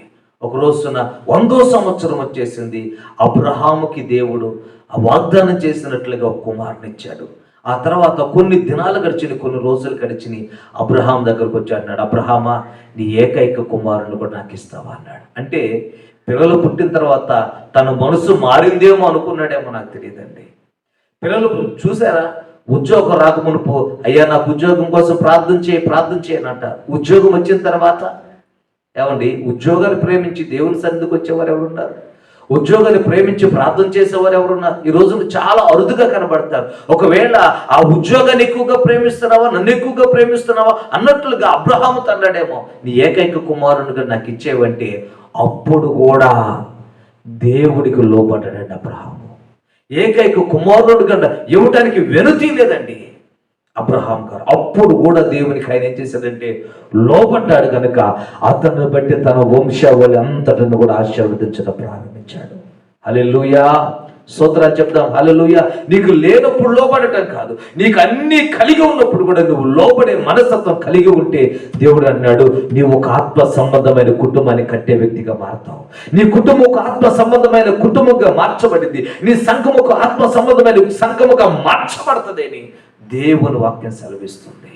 ఒక రోజున 100వ సంవత్సరం వచ్చేసింది. అబ్రహాముకి దేవుడు ఆ వాగ్దానం చేసినట్లుగా ఒక కుమారుని ఇచ్చాడు. ఆ తర్వాత కొన్ని దినాలు గడిచినాయి, కొన్ని రోజులు గడిచినాయి. అబ్రహాం దగ్గరకు వచ్చి అన్నాడు, అబ్రహామా నీ ఏకైక కుమారుని కూడా నాకు ఇస్తావా అన్నాడు. అంటే పిల్లలు పుట్టిన తర్వాత తన మనసు మారిందేమో అనుకున్నాడేమో, నాకు తెలియదండి. పిల్లలు చూసారా, ఉద్యోగం రాకమునుపు అయ్యా నాకు ఉద్యోగం కోసం ప్రార్థన చేయనంట. ఉద్యోగం వచ్చిన తర్వాత ఏమండి, ఉద్యోగాన్ని ప్రేమించి దేవుని సన్నిధికి వచ్చేవారు ఎవరున్నారు? ఉద్యోగాన్ని ప్రేమించి ప్రార్థన చేసేవారు ఎవరున్నారు? ఈ రోజున చాలా అరుదుగా కనబడతారు. ఒకవేళ ఆ ఉద్యోగాన్ని ఎక్కువగా ప్రేమిస్తున్నావా, నన్ను ఎక్కువగా ప్రేమిస్తున్నావా అన్నట్లుగా అబ్రహాముతో అన్నాడేమో, నీ ఏకైక కుమారునిగా నాకు ఇచ్చేవంటే అప్పుడు కూడా దేవుడికి లోపడ్డాడండి అబ్రహాము. ఏకైక కుమారుడు కన్నా ఇవ్వటానికి వెనుతీ లేదండి అబ్రహాం గారు. అప్పుడు కూడా దేవునికి ఆయన ఏం చేశాడంటే లోపడ్డాడు కనుక అతన్ని బట్టి తన వంశావళి అంతటిని కూడా ఆశీర్వదించడం ప్రారంభించాడు. హల్లెలూయా, స్తోత్రాలు చెప్దాం. హల్లెలూయా. నీకు లేనప్పుడు లోపడటం కాదు, నీకు అన్ని కలిగి ఉన్నప్పుడు కూడా నువ్వు లోపడే మనస్తత్వం కలిగి ఉంటే దేవుడు అన్నాడు, నీవు ఒక ఆత్మ సంబంధమైన కుటుంబాన్ని కట్టే వ్యక్తిగా మారుతావు. నీ కుటుంబం ఒక ఆత్మ సంబంధమైన కుటుంబంగా మార్చబడింది. నీ సంఘం ఒక ఆత్మ సంబంధమైన సంఘముగా మార్చబడుతుంది అని దేవుని వాక్యం సెలవిస్తుంది.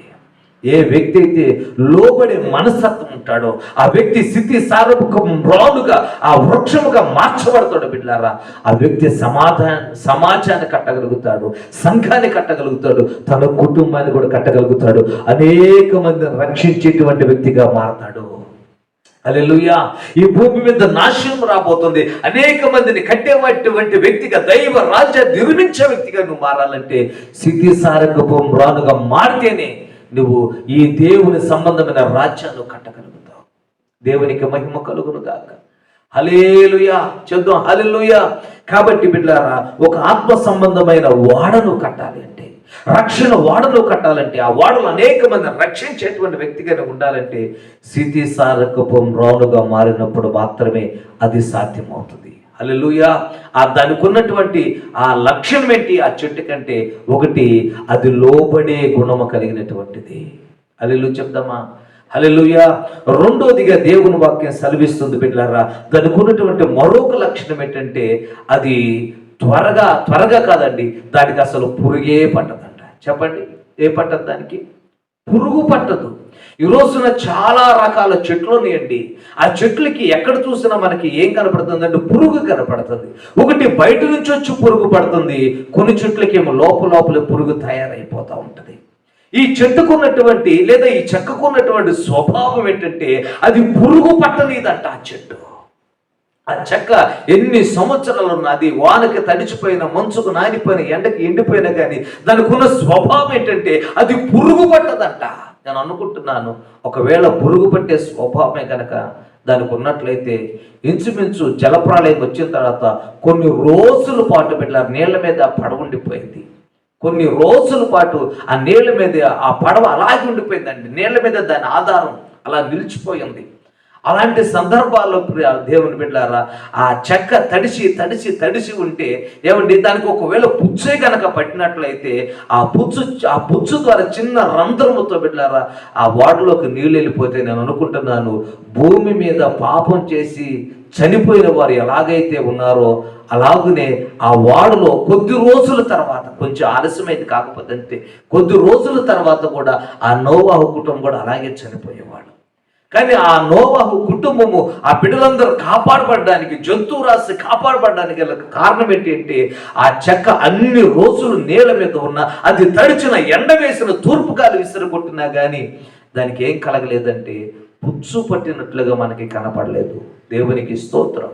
ఏ వ్యక్తి అయితే లోబడే మనస్తత్వం ఉంటాడో ఆ వ్యక్తి స్థితి సారముగా ఆ వృక్షముగా మార్చబడతాడు. బిడ్డలారా, ఆ వ్యక్తి సమాజాన్ని కట్టగలుగుతాడు, సంఘాన్ని కట్టగలుగుతాడు, తన కుటుంబాన్ని కూడా కట్టగలుగుతాడు, అనేక మందిని రక్షించేటువంటి వ్యక్తిగా మారతాడు. హల్లెలూయా. ఈ భూమి మీద నాశనం రాబోతుంది. అనేక మందిని కట్టేటువంటి వ్యక్తిగా, దైవ రాజ్యాన్ని నిర్మించే వ్యక్తిగా నువ్వు మారాలంటే స్థితిసారకపు రానుగా మారితేనే నువ్వు ఈ దేవుని సంబంధమైన రాజ్యాన్ని కట్టగలుగుతావు. దేవునికి మహిమ కలుగును గాక. హల్లెలూయా చెప్దాం. హల్లెలూయా. కాబట్టి బిడ్డలారా, ఒక ఆత్మ సంబంధమైన వాడను కట్టాలి అంటే, రక్షణ వాడను కట్టాలంటే, ఆ వాడలు అనేక మంది రక్షించేటువంటి వ్యక్తిగా ఉండాలంటే స్థితిసారకపు రానుగా మారినప్పుడు మాత్రమే అది సాధ్యమవుతుంది. హల్లెలూయా. దానికి ఉన్నటువంటి ఆ లక్షణం ఏంటి? ఆ చెట్టు కంటే ఒకటి, అది లోబడే గుణము కలిగినటువంటిది. హల్లెలూయా చెప్దామా. హల్లెలూయా. రెండోదిగా దేవుని వాక్యం సెలవిస్తుంది బిడ్డలారా, దానికి ఉన్నటువంటి మరొక లక్షణం ఏంటంటే అది త్వరగా కాదండి, దానికి అసలు పురుగే పట్టదంట. చెప్పండి, ఏ పట్టదు? దానికి పురుగు పట్టదు. ఈ రోజున చాలా రకాల చెట్లు ఉన్నాయండి. ఆ చెట్లకి ఎక్కడ చూసినా మనకి ఏం కనపడుతుంది అంటే పురుగు కనపడుతుంది. ఒకటి బయట నుంచి వచ్చి పురుగు పడుతుంది, కొన్ని చెట్లకి ఏమో లోపల పురుగు తయారైపోతూ ఉంటుంది. ఈ చెట్టుకున్నటువంటి లేదా ఈ చెక్కకున్నటువంటి స్వభావం ఏంటంటే అది పురుగు పట్టనిదంట. ఆ చెట్టు, ఆ చెక్క ఎన్ని సంవత్సరాలు ఉన్నా, అది వానకి తడిచిపోయిన, మంచుకు నానిపోయిన, ఎండకి ఎండిపోయినా కానీ దానికి ఉన్న స్వభావం ఏంటంటే అది పురుగు పట్టదంట. నేను అనుకుంటున్నాను, ఒకవేళ పురుగు పట్టే స్వభావమే కనుక దానికి ఉన్నట్లయితే ఇంచుమించు జలప్రళయం వచ్చిన తర్వాత కొన్ని రోజుల పాటు బిడ్డ నీళ్ల మీద పడవ ఉండిపోయింది. కొన్ని రోజుల పాటు ఆ నీళ్ల మీద ఆ పడవ అలాగే ఉండిపోయిందండి. నీళ్ల మీద దాని ఆధారం అలా నిలిచిపోయింది. అలాంటి సందర్భాల్లో దేవుని బిడ్డలారా, ఆ చెక్క తడిసి ఉంటే ఏమండి, దానికి ఒకవేళ పుచ్చే కనుక పట్టినట్లయితే ఆ పుచ్చు ద్వారా చిన్న రంధ్రముతో బిడ్డలారా ఆ వాటలోకి నీళ్ళు వెళ్ళిపోతే నేను అనుకుంటున్నాను, భూమి మీద పాపం చేసి చనిపోయిన వారు ఎలాగైతే ఉన్నారో అలాగనే ఆ వాడులో కొద్ది రోజుల తర్వాత, కొంచెం ఆలస్యమైంది కాకపోతే అంతే, కొద్ది రోజుల తర్వాత కూడా ఆ నోవాహు కుటుంబం కూడా అలాగే చనిపోయేవాడు. కానీ ఆ నోవాహు కుటుంబము, ఆ బిడ్డలందరూ కాపాడబడడానికి, జంతువు రాశి కాపాడబడడానికి కారణం ఏంటి అంటే ఆ చెక్క అన్ని రోజులు నీళ్ళ మీద ఉన్న, అది తడిచిన, ఎండ వేసిన, తూర్పు గాలి విసిరగొట్టినా కానీ దానికి ఏం కలగలేదంటే పుచ్చు పట్టినట్లుగా మనకి కనపడలేదు. దేవునికి స్తోత్రం.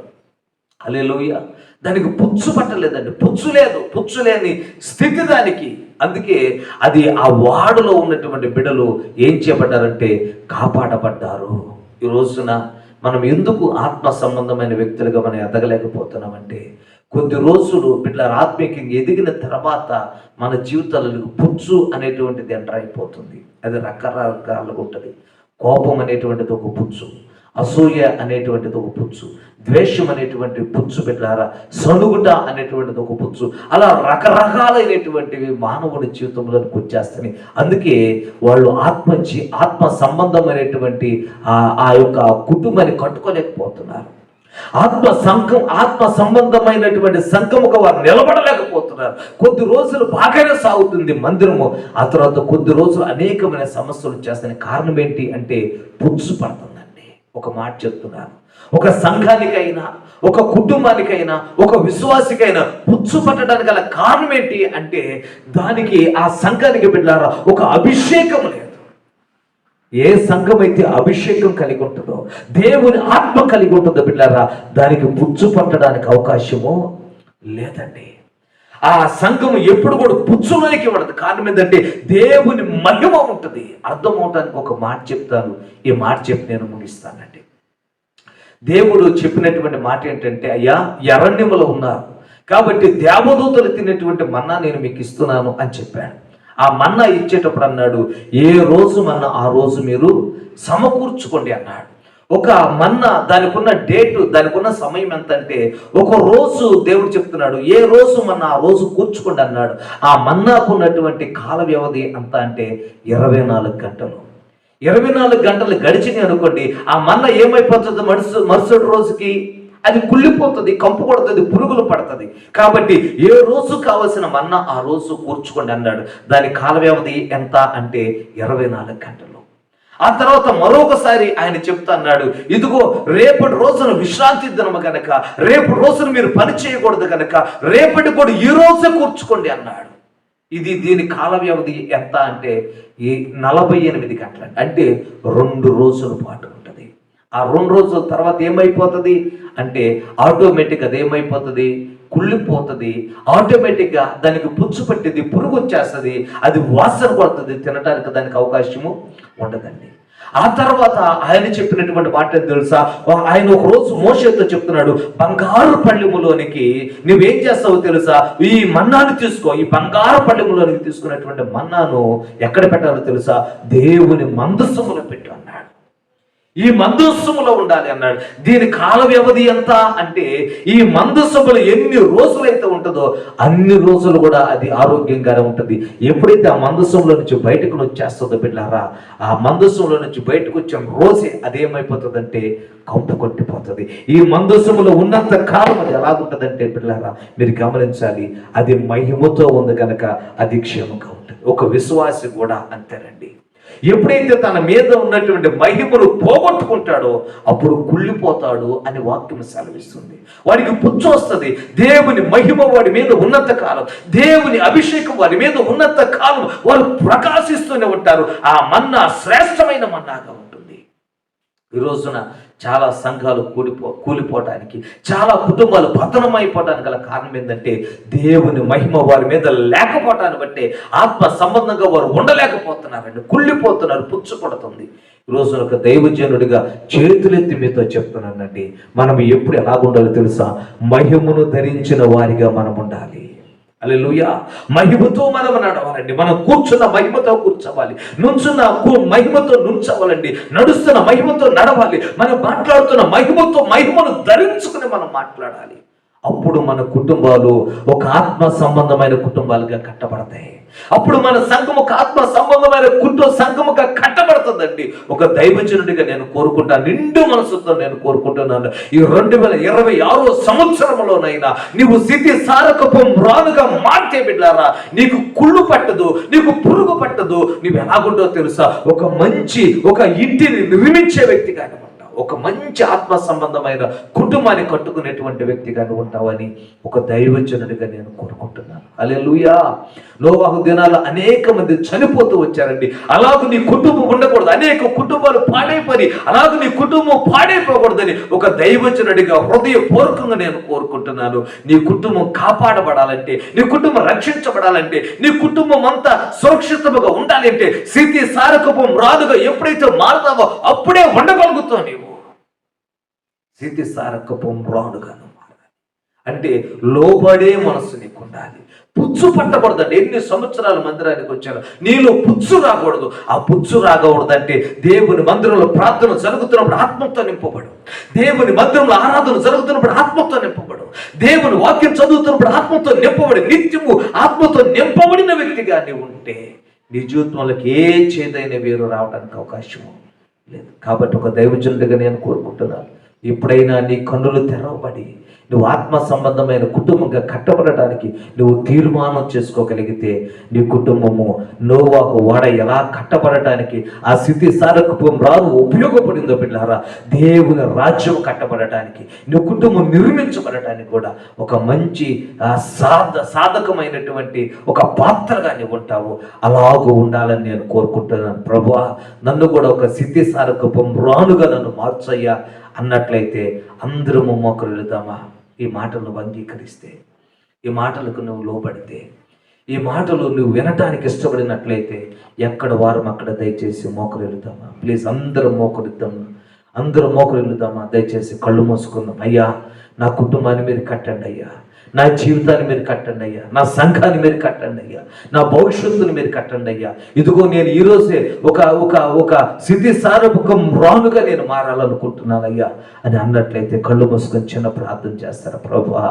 హల్లెలూయా. దానికి పుచ్చు పట్టలేదండి, పుచ్చు లేని స్థితి దానికి. అందుకే అది ఆ వాడులో ఉన్నటువంటి బిడ్డలు ఏం చేయబడ్డారంటే కాపాడబడ్డారు. ఈ రోజున మనం ఎందుకు ఆత్మ సంబంధమైన వ్యక్తులుగా మనం ఎదగలేకపోతున్నామంటే కొద్ది రోజులు బిడ్డల ఆత్మీయంగా ఎదిగిన తర్వాత మన జీవితాలకు పుచ్చు అనేటువంటిది ఎంటర్ అయిపోతుంది. అది రకరకాలుగా ఉంటుంది. కోపం అనేటువంటిది ఒక పుచ్చు, అసూయ అనేటువంటిది ఒక పుచ్చు, ద్వేషం అనేటువంటి పుచ్చు బిడ్డలారా, సనుగుట అనేటువంటిది ఒక పుచ్చు. అలా రకరకాలైనటువంటివి మానవుడి జీవితంలోకి వచ్చేస్తాయి. అందుకే వాళ్ళు ఆత్మ సంబంధమైనటువంటి ఆ యొక్క కుటుంబాన్ని కట్టుకోలేకపోతున్నారు. ఆత్మ సంబంధమైనటువంటి సంఘముగా వారు నిలబడలేకపోతున్నారు. కొద్ది రోజులు బాగానే సాగుతుంది మందిరము, ఆ తర్వాత కొద్ది రోజులు అనేకమైన సమస్యలు చేస్తాయి. కారణం ఏంటి అంటే పుచ్చు పడుతుందండి. ఒక మాట చెప్తున్నాను, ఒక సంఘానికైనా, ఒక కుటుంబానికైనా, ఒక విశ్వాసికైనా పుచ్చు పట్టడానికి గల కారణం ఏంటి అంటే దానికి, ఆ సంఘానికి బిడ్డలారా, ఒక అభిషేకం లేదు. ఏ సంఘం అయితే అభిషేకం కలిగి ఉంటుందో, దేవుని ఆత్మ కలిగి ఉంటుందో బిడ్డారా, దానికి పుచ్చు పట్టడానికి అవకాశము లేదండి. ఆ సంఘం ఎప్పుడు కూడా పుచ్చులోనికి పడదు. కారణం ఏంటంటే దేవుని మహిమ ఉంటుంది. అర్థం అవడానికి ఒక మాట చెప్తాను, ఈ మాట చెప్పి నేను ముగిస్తానండి. దేవుడు చెప్పినటువంటి మాట ఏంటంటే, అయ్యా అరణ్యములో ఉన్నారు కాబట్టి దేవదూతలు తినేటువంటి మన్నా నేను మీకు ఇస్తున్నాను అని చెప్పాడు. ఆ మన్నా ఇచ్చేటప్పుడు అన్నాడు, ఏ రోజు మన్నా ఆ రోజు మీరు సమకూర్చుకోండి అన్నాడు. ఒక మన్నా దానికి ఉన్న డేటు, దానికి ఉన్న సమయం ఎంత అంటే, ఒక రోజు దేవుడు చెప్తున్నాడు, ఏ రోజు మన్నా ఆ రోజు కూర్చుకోండి అన్నాడు. ఆ మన్నాకు ఉన్నటువంటి కాల వ్యవధి అంత అంటే 24 గంటలు. 24 గంటలు గడిచినాయి అనుకోండి, ఆ మన్నా ఏమైపోతుంది, మరుసటి రోజుకి అది కుళ్ళిపోతుంది, కంపు కొడుతుంది, పురుగులు పడుతుంది. కాబట్టి ఏ రోజు కావలసిన మన్నా ఆ రోజు కూర్చుకోండి అన్నాడు. దాని కాల వ్యవధి ఎంత అంటే 24 గంటలు. ఆ తర్వాత మరొకసారి ఆయన చెప్తా అన్నాడు, ఇదిగో రేపటి రోజున విశ్రాంతి దినము కనుక, రేపటి రోజున మీరు పని చేయకూడదు కనుక రేపటి కూడా ఈ రోజే కూర్చుకోండి అన్నాడు. దీని కాల వ్యవధి ఎంత అంటే 48 గంటలు, అంటే 2 రోజుల పాటు ఉంటుంది. ఆ 2 రోజుల తర్వాత ఏమైపోతుంది అంటే ఆటోమేటిక్గా అది ఏమైపోతుంది, కుళ్ళిపోతుంది. ఆటోమేటిక్గా దానికి పుచ్చు పట్టింది, పురుగు వచ్చేస్తుంది, అది వాసన కొడుతుంది, తినడానికి దానికి అవకాశము ఉండదండి. ఆ తర్వాత ఆయన చెప్పినటువంటి మాట తెలుసా, ఆయన ఒక రోజు మోషేతో చెప్తున్నాడు, బంగారు పళ్ళెములోనికి నువ్వేం చేస్తావో తెలుసా, ఈ మన్నాను తీసుకో, ఈ బంగారు పళ్ళెములోనికి తీసుకున్నటువంటి మన్నాను ఎక్కడ పెట్టాలో తెలుసా, దేవుని మందసములో పెట్టు అన్నాడు. ఈ మందసములో ఉండాలి అన్నాడు. దీని కాల వ్యవధి ఎంత అంటే, ఈ మందసములు ఎన్ని రోజులైతే ఉంటుందో అన్ని రోజులు కూడా అది ఆరోగ్యంగానే ఉంటుంది. ఎప్పుడైతే ఆ మందసములో నుంచి బయటకు వచ్చేస్తుందో బిడ్డారా, ఆ మందసములో నుంచి బయటకు వచ్చిన రోజే అదేమైపోతుందంటే కంపు కొట్టిపోతుంది. ఈ మందసములో ఉన్నంత కాలం అది ఎలాగుంటుందంటే బిడ్డారా, మీరు గమనించాలి, అది మహిమతో ఉంది కనుక అది క్షేమంగా ఉంటుంది. ఒక విశ్వాసి కూడా అంతేనండి. ఎప్పుడైతే తన మీద ఉన్నటువంటి మహిమను పోగొట్టుకుంటాడో అప్పుడు కుళ్ళిపోతాడు అని వాక్యం సెలవిస్తుంది. వాడికి పుచ్చు వస్తుంది. దేవుని మహిమ వాడి మీద ఉన్నంత కాలం, దేవుని అభిషేకం వాడి మీద ఉన్నంత కాలం వాళ్ళు ప్రకాశిస్తూనే ఉంటారు. ఆ మన్నా శ్రేష్టమైన మన్నాగా ఉంటుంది. ఈ రోజున చాలా సంఘాలు కూలిపోవటానికి, చాలా కుటుంబాలు పతనమైపోవటానికి గల కారణం ఏంటంటే, దేవుని మహిమ వారి మీద లేకపోవటాన్ని బట్టే ఆత్మ సంబంధంగా వారు ఉండలేకపోతున్నారండి, కుళ్ళిపోతున్నారు, పుచ్చు పడుతుంది. ఈ రోజున ఒక దైవజనుడిగా చేతులెత్తి మీతో చెప్తున్నానండి, మనం ఎప్పుడు ఎలాగుండాలో తెలుసా, మహిమను ధరించిన వారిగా మనం ఉండాలి. హల్లెలూయా. మహిమతో మనం నడవాలండి. మనం కూర్చున్న మహిమతో కూర్చోవాలి, నుంచున్న మహిమతో నుంచవాలండి, నడుస్తున్న మహిమతో నడవాలి, మనం మాట్లాడుతున్న మహిమను ధరించుకుని మనం మాట్లాడాలి. అప్పుడు మన కుటుంబాలు ఒక ఆత్మ సంబంధమైన కుటుంబాలుగా కట్టబడతాయి. అప్పుడు మన సంఘం ఒక ఆత్మ సంబంధమైన సంఘముగా కట్టబడుతుందండి. ఒక దైవజనుడిగా నేను కోరుకుంటాను, నిండు మనసుతో నేను కోరుకుంటున్నాను, ఈ 2026 సంవత్సరంలోనైనా నీవు స్థితి సారకపు మ్రానుగా మార్చే బిడ్డారా, నీకు కుళ్ళు పట్టదు, నీకు పురుగు పట్టదు. నీవు ఎలాగుంటో తెలుసా, ఒక ఇంటిని నిర్మించే వ్యక్తిగానే ఉంటావు, ఒక మంచి ఆత్మ సంబంధమైన కుటుంబాన్ని కట్టుకునేటువంటి వ్యక్తిగాను ఉంటావని ఒక దైవజనుడిగా నేను కోరుకుంటున్నాను. హల్లెలూయా. నోవాహు దినాల్లో అనేక మంది చనిపోతూ వచ్చారండి. అలాగే నీ కుటుంబం ఉండకూడదు, అనేక కుటుంబాలు పాడైపోయి అలాగే నీ కుటుంబం పాడైపోకూడదని ఒక దైవజనుడిగా హృదయపూర్వకంగా నేను కోరుకుంటున్నాను. నీ కుటుంబం కాపాడబడాలంటే, నీ కుటుంబం రక్షించబడాలంటే, నీ కుటుంబం అంతా సురక్షితంగా ఉండాలి అంటే, స్థితి సారకపు రాదుగా ఎప్పుడైతే మారుతావో అప్పుడే ఉండగలుగుతావు. నీవు స్థితి సారకపు రానుగాను మారాలి అంటే లోబడే మనసు నీకు ఉండాలి. పుచ్చు పట్టకూడదండి. ఎన్ని సంవత్సరాలు మందిరానికి వచ్చాను, నీలో పుచ్చు రాకూడదు. ఆ పుచ్చు రాకూడదంటే దేవుని మందిరంలో ప్రార్థన జరుగుతున్నప్పుడు ఆత్మతో నింపబడు, దేవుని మందిరంలో ఆరాధన జరుగుతున్నప్పుడు ఆత్మతో నింపబడు, దేవుని వాక్యం చదువుతున్నప్పుడు ఆత్మతో నింపబడి, నిత్యము ఆత్మతో నింపబడిన వ్యక్తిగా నీవు ఉంటే నీ జీవితంలోకి ఏ చేదైన వేరు రావడానికి అవకాశం లేదు. కాబట్టి ఒక దైవజనుడిగా నేను కోరుకుంటున్నాను, ఎప్పుడైనా నీ కన్నులు తెరవబడి నువ్వు ఆత్మ సంబంధమైన కుటుంబంగా కట్టబడటానికి నువ్వు తీర్మానం చేసుకోగలిగితే నీ కుటుంబము నోవాహు ఓడ ఎలా కట్టబడటానికి ఆ స్థితి సారకత్వం రాను ఉపయోగపడిందో బిడ్డారా, దేవుని రాజ్యం కట్టబడటానికి నీ కుటుంబం నిర్మించబడటానికి కూడా ఒక మంచి సాధకమైనటువంటి ఒక పాత్రగా నువ్వు ఉంటావు. అలాగూ ఉండాలని నేను కోరుకుంటున్నాను. ప్రభువా, నన్ను కూడా ఒక స్థితి సారకత్వం రానుగా నన్ను మార్చయ్యా అన్నట్లయితే అందరము మోకరిల్లుదామా? ఈ మాటలను అంగీకరిస్తే, ఈ మాటలకు నువ్వు లోబడితే, ఈ మాటలు నువ్వు వినటానికి ఇష్టపడినట్లయితే ఎక్కడ వారం అక్కడ దయచేసి మోకరిల్లుదామా? ప్లీజ్ అందరూ మోకరిల్లుదామా? దయచేసి కళ్ళు మూసుకుందాం. అయ్యా, నా కుటుంబాన్ని మీరు కట్టండి అయ్యా, నా జీవితాన్ని మీరు కట్టండి అయ్యా, నా సంఘాన్ని మీరు కట్టండి అయ్యా, నా భవిష్యత్తుని మీరు కట్టండి అయ్యా. ఇదిగో నేను ఈరోజే ఒక స్థితి సారముఖం రానుగా నేను మారాలనుకుంటున్నాను అయ్యా అని అన్నట్లయితే కళ్ళు మూసుకొని చిన్న ప్రార్థన చేస్తారా? ప్రభువా,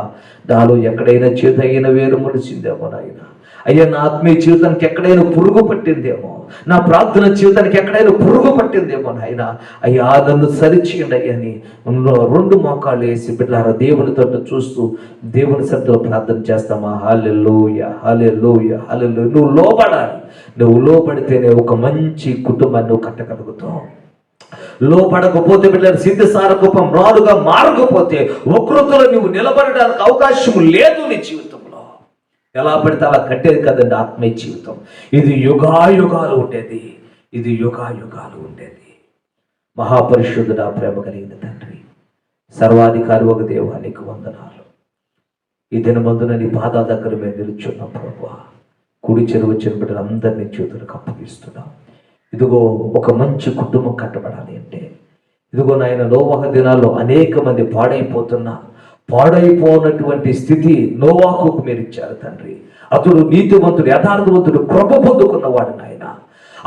నాలో ఎక్కడైనా చేత అయిన వేరు ముడిచిందేమో నాయనా, అయ్యా నా ఆత్మీయ జీవితానికి ఎక్కడైనా పురుగు పట్టిందేమో, నా ప్రార్థన జీవితానికి ఎక్కడైనా పురుగు పట్టిందేమో నాయన, అయ్యా నన్ను సరిచేయండి అయ్యా అని రెండు మోకాళ్ళు వేసి బిడ్డలారా దేవుని తట్టు చూస్తూ దేవుని సన్నిధిలో ప్రార్థన చేస్తామా? హల్లెలూయా, హల్లెలూయా, హల్లెలూయా. నువ్వు లోబడాలి. నువ్వు లోబడితేనే ఒక మంచి కుటుంబాన్ని నువ్వు కట్టగలుగుతావు. లోపడకపోతే బిడ్డల సిద్ధ సారకూపం రాడుగా మారకపోతే వక్రతలో నువ్వు నిలబడడానికి అవకాశం లేదు నీ జీవితంలో. ఎలా పడితే అలా కట్టేది కదండి ఆత్మీయ జీవితం. ఇది యుగాయుగాలు ఉండేది, ఇది యుగాయుగాలు ఉండేది. మహాపరిశుద్ధుడా, ప్రేమ కలిగిన తండ్రి, సర్వాధికారి ఒక దేవానికి వందనాలు. ఈ దినమందున నీ పాదాల దగ్గర మేము నిలుచున్నాం ప్రభువా. కుడి చెరువు వచ్చిన బిడ్డలందరినీ చేతులకు అప్పగిస్తున్నాం. ఇదిగో ఒక మంచి కుటుంబం కట్టబడాలి అంటే, ఇదిగో నాయన నోవాహు దినాల్లో అనేక మంది పాడైపోనటువంటి స్థితి నోవాహుకు మీరు ఇచ్చారు తండ్రి. అతడు నీతివంతుడు, యథార్థవంతుడు, కృప పొందుకున్నవాడు నాయన.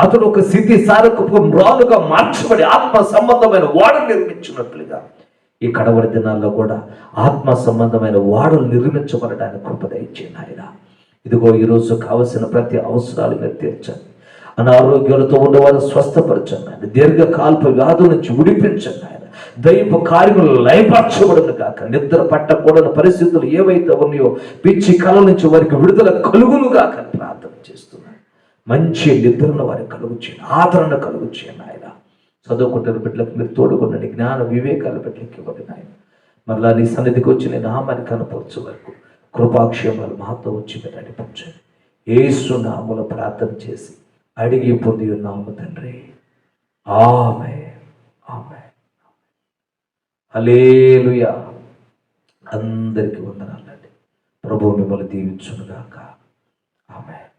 అతడు ఒక స్థితి సారకపు రాలుగా మార్చబడి ఆత్మ సంబంధమైన వాడలు నిర్మించినట్లుగా ఈ కడవరి దినాల్లో కూడా ఆత్మ సంబంధమైన వాడలు నిర్మించబడడానికి కృప దయచేయండి ఆయన. ఇదిగో ఈరోజు కావలసిన ప్రతి అవసరాలు మీరు తీర్చండి. అనారోగ్యాలతో ఉన్నవారు స్వస్థపరచండి ఆయన. దీర్ఘకాల్ప వ్యాధుల నుంచి విడిపించండి ఆయన. దైవ కార్యములు లయపరచబడును కాక. నిద్ర పట్టకూడని పరిస్థితులు ఏవైతే ఉన్నాయో పిచ్చి కళ నుంచి వారికి విడుదల కలుగును కాక ప్రార్థన చేస్తున్నాను. మంచి నిద్రను వారికి కలుగు చేయండి, ఆదరణ కలుగు చేయండి ఆయన. చదువుకుంటున్న బిడ్డలకు మీరు తోడుకునండి, జ్ఞాన వివేకాల బిడ్డలకి ఇవ్వండి నాయన. మరలా నీ సన్నిధికి వచ్చి నేను నామాన్ని కనపరచు వరకు కృపాక్షేమాలు మాతో వచ్చి మీరు నడిపించండి. యేసు నామములో ప్రార్థన చేసి అడిగి పొంది ఉన్నాము తండ్రి. ఆమేన్, ఆమేన్. హల్లెలూయా. అందరికీ వందనాలండి. ప్రభువు మిమ్మల్ని దీవించును గాక. ఆమేన్.